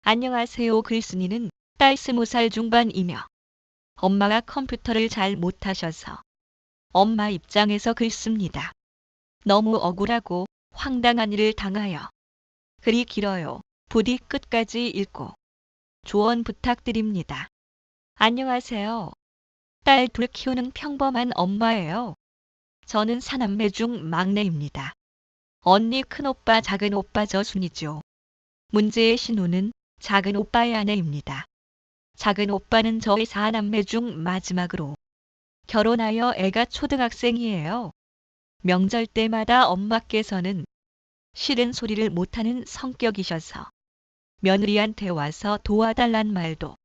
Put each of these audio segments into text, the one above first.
안녕하세요. 글쓴이는 딸 20살 중반이며 엄마가 컴퓨터를 잘 못하셔서 엄마 입장에서 글씁니다. 너무 억울하고 황당한 일을 당하여 글이 길어요. 부디 끝까지 읽고 조언 부탁드립니다. 안녕하세요. 딸 둘 키우는 평범한 엄마예요. 저는 사남매 중 막내입니다. 언니 큰오빠 작은오빠 저 순이죠. 문제의 신우는 작은 오빠의 아내입니다. 작은 오빠는 저희 사남매 중 마지막으로 결혼하여 애가 초등학생이에요. 명절 때마다 엄마께서는 싫은 소리를 못하는 성격이셔서 며느리한테 와서 도와달란 말도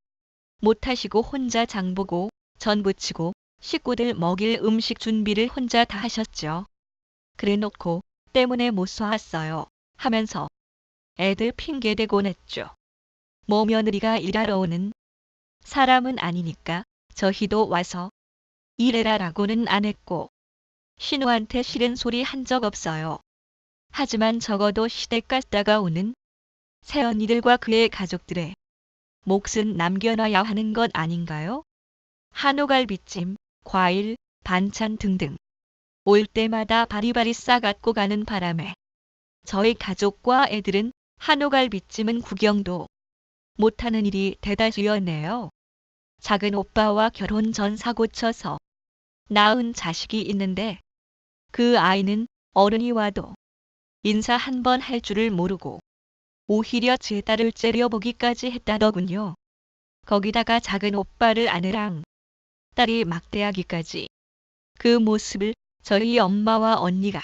못하시고 혼자 장보고 전 부치고 식구들 먹일 음식 준비를 혼자 다 하셨죠. 그래놓고 때문에 못 쏘았어요 하면서 애들 핑계대곤 했죠. 뭐 며느리가 일하러 오는 사람은 아니니까 저희도 와서 일해라라고는 안 했고 신우한테 싫은 소리 한 적 없어요. 하지만 적어도 시댁 갔다가 오는 새언니들과 그의 가족들의 몫은 남겨놔야 하는 것 아닌가요? 한우갈비찜, 과일, 반찬 등등 올 때마다 바리바리 싸갖고 가는 바람에 저희 가족과 애들은 한우갈비찜은 구경도 못하는 일이 대다수였네요. 작은 오빠와 결혼 전 사고 쳐서 낳은 자식이 있는데 그 아이는 어른이 와도 인사 한 번 할 줄을 모르고 오히려 제 딸을 째려보기까지 했다더군요. 거기다가 작은 오빠를 아내랑 딸이 막대하기까지. 그 모습을 저희 엄마와 언니가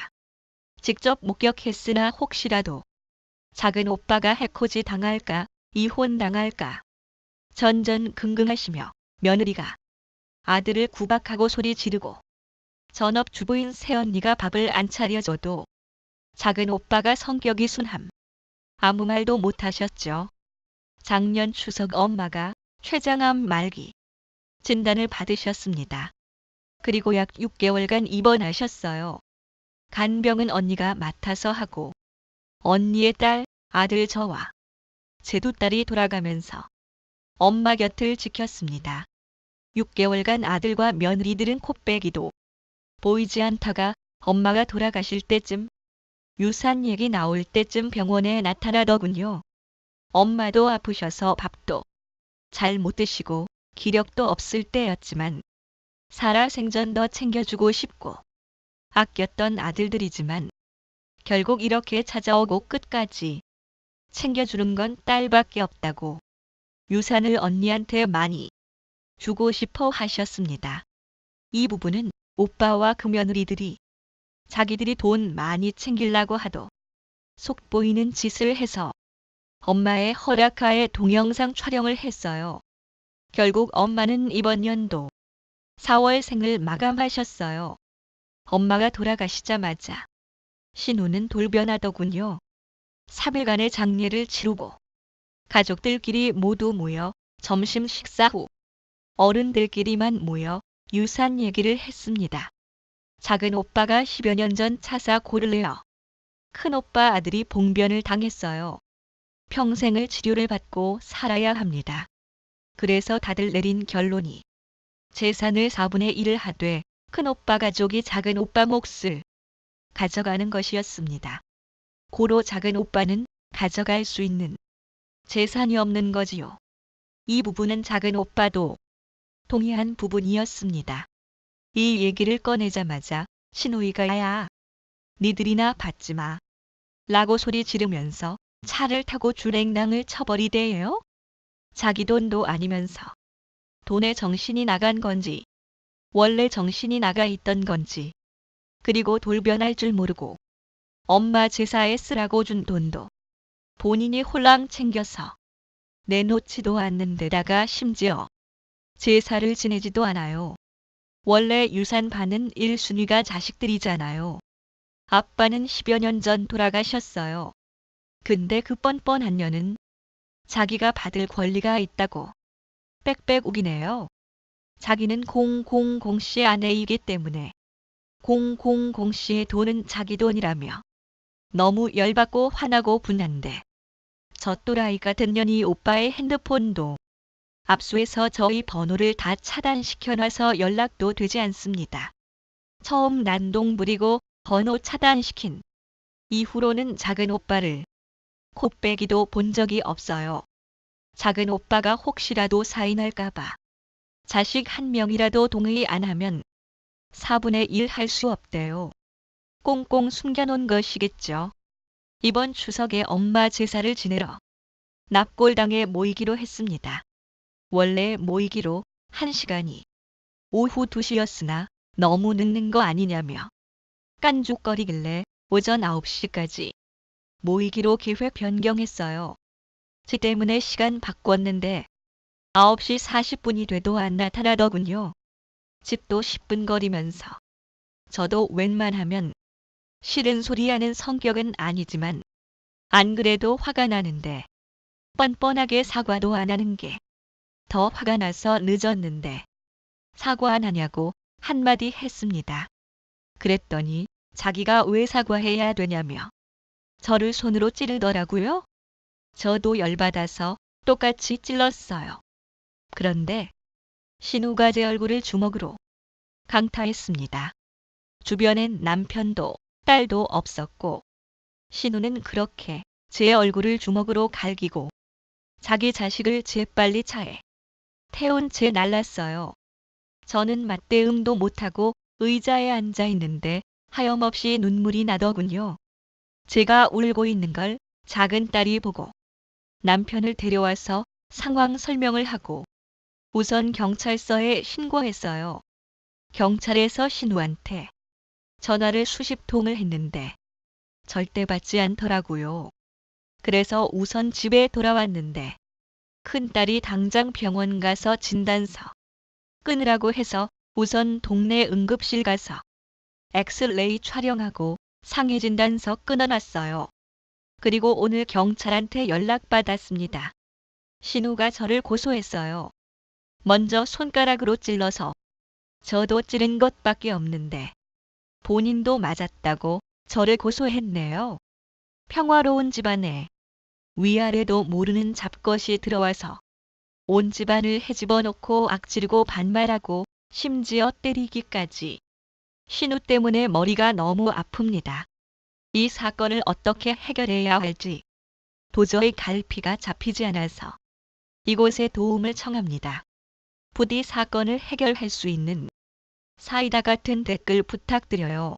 직접 목격했으나 혹시라도 작은 오빠가 해코지 당할까 이혼당할까 전전긍긍하시며 며느리가 아들을 구박하고 소리 지르고 전업주부인 새언니가 밥을 안 차려줘도 작은 오빠가 성격이 순함 아무 말도 못하셨죠. 작년 추석 엄마가 췌장암 말기 진단을 받으셨습니다. 그리고 약 6개월간 입원하셨어요. 간병은 언니가 맡아서 하고 언니의 딸, 아들 저와 제 두 딸이 돌아가면서 엄마 곁을 지켰습니다. 6개월간 아들과 며느리들은 코빼기도 보이지 않다가 엄마가 돌아가실 때쯤 유산 얘기 나올 때쯤 병원에 나타나더군요. 엄마도 아프셔서 밥도 잘 못 드시고 기력도 없을 때였지만 살아생전 더 챙겨주고 싶고 아꼈던 아들들이지만 결국 이렇게 찾아오고 끝까지 챙겨주는 건 딸밖에 없다고 유산을 언니한테 많이 주고 싶어 하셨습니다. 이 부분은 오빠와 그 며느리들이 자기들이 돈 많이 챙기려고 하도 속보이는 짓을 해서 엄마의 허락하에 동영상 촬영을 했어요. 결국 엄마는 이번 연도 4월 생을 마감하셨어요. 엄마가 돌아가시자마자 신우는 돌변하더군요. 3일간의 장례를 치르고 가족들끼리 모두 모여 점심 식사 후 어른들끼리만 모여 유산 얘기를 했습니다. 작은 오빠가 10여 년 전 차 사고를 내어 큰오빠 아들이 봉변을 당했어요. 평생을 치료를 받고 살아야 합니다. 그래서 다들 내린 결론이 재산을 4분의 1을 하되 큰오빠 가족이 작은 오빠 몫을 가져가는 것이었습니다. 고로 작은 오빠는 가져갈 수 있는 재산이 없는 거지요. 이 부분은 작은 오빠도 동의한 부분이었습니다. 이 얘기를 꺼내자마자 신우이가 야, 니들이나 받지 마. 라고 소리 지르면서 차를 타고 주랭랑을 쳐버리대요. 자기 돈도 아니면서 돈에 정신이 나간 건지 원래 정신이 나가 있던 건지 그리고 돌변할 줄 모르고 엄마 제사에 쓰라고 준 돈도 본인이 홀랑 챙겨서 내놓지도 않는 데다가 심지어 제사를 지내지도 않아요. 원래 유산 받는 1순위가 자식들이잖아요. 아빠는 10여 년 전 돌아가셨어요. 근데 그 뻔뻔한 년은 자기가 받을 권리가 있다고 빽빽 우기네요. 자기는 000씨의 아내이기 때문에 000씨의 돈은 자기 돈이라며 너무 열받고 화나고 분한데 저 또라이 같은 년이 오빠의 핸드폰도 압수해서 저희 번호를 다 차단시켜놔서 연락도 되지 않습니다. 처음 난동 부리고 번호 차단시킨 이후로는 작은 오빠를 코빼기도 본 적이 없어요. 작은 오빠가 혹시라도 사인할까봐 자식 한 명이라도 동의 안 하면 4분의 1 할 수 없대요. 꽁꽁 숨겨놓은 것이겠죠. 이번 추석에 엄마 제사를 지내러 납골당에 모이기로 했습니다. 원래 모이기로 1시간이 오후 2시였으나 너무 늦는 거 아니냐며 깐죽거리길래 오전 9시까지 모이기로 계획 변경했어요. 지 때문에 시간 바꿨는데 9시 40분이 돼도 안 나타나더군요. 집도 10분 거리면서 저도 웬만하면 싫은 소리 하는 성격은 아니지만 안 그래도 화가 나는데 뻔뻔하게 사과도 안 하는 게 더 화가 나서 늦었는데 사과 안 하냐고 한마디 했습니다. 그랬더니 자기가 왜 사과해야 되냐며 저를 손으로 찌르더라고요. 저도 열받아서 똑같이 찔렀어요. 그런데 신우가 제 얼굴을 주먹으로 강타했습니다. 주변엔 남편도 딸도 없었고 신우는 그렇게 제 얼굴을 주먹으로 갈기고 자기 자식을 재빨리 차에 태운 채 날랐어요. 저는 맞대응도 못하고 의자에 앉아 있는데 하염없이 눈물이 나더군요. 제가 울고 있는 걸 작은 딸이 보고 남편을 데려와서 상황 설명을 하고 우선 경찰서에 신고했어요. 경찰에서 신우한테 전화를 수십 통을 했는데 절대 받지 않더라고요. 그래서 우선 집에 돌아왔는데 큰딸이 당장 병원 가서 진단서 끊으라고 해서 우선 동네 응급실 가서 엑스레이 촬영하고 상해 진단서 끊어놨어요. 그리고 오늘 경찰한테 연락받았습니다. 신우가 저를 고소했어요. 먼저 손가락으로 찔러서 저도 찌른 것밖에 없는데 본인도 맞았다고 저를 고소했네요. 평화로운 집안에 위아래도 모르는 잡것이 들어와서 온 집안을 헤집어 놓고 악지르고 반말하고 심지어 때리기까지. 신우 때문에 머리가 너무 아픕니다. 이 사건을 어떻게 해결해야 할지 도저히 갈피가 잡히지 않아서 이곳에 도움을 청합니다. 부디 사건을 해결할 수 있는 사이다 같은 댓글 부탁드려요.